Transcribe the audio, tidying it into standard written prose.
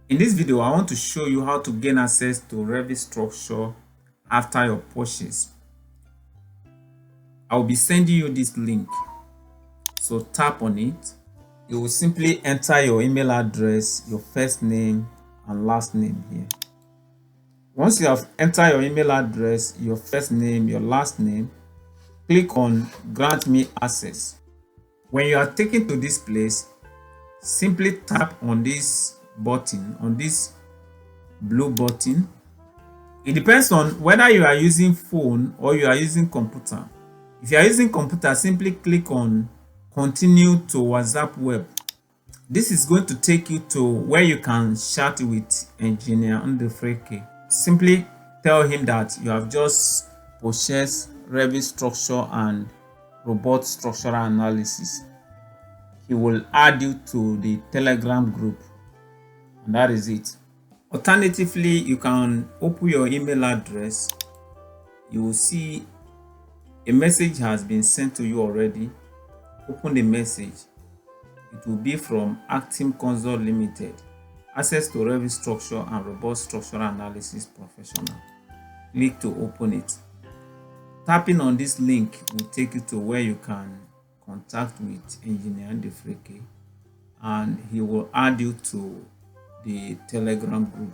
In this video, I want to show you how to gain access to Revit structure after your purchase. I will be sending you this link. So tap on it. You will simply enter your email address, your first name and last name here. Once you have entered your email address, your first name, your last name, click on Grant Me Access. When you are taken to this place, simply tap on this button, on this blue button. It depends on whether you are using phone or you are using computer. If you are using computer, simply click on Continue to WhatsApp Web. This is going to take you to where you can chat with Engineer Ndefreke. Simply tell him that you have just purchased Revit structure and robot structural analysis. He will add you to the Telegram group, and that is it. Alternatively, you can open your email address. You will see a message has been sent to you already. Open the message. It will be from Actim Consult Limited. Access to Revit structure and robot structural analysis professional. Click to open it. Tapping on this link will take you to where you can contact with Engineer Ndefreke, and he will add you to the Telegram group.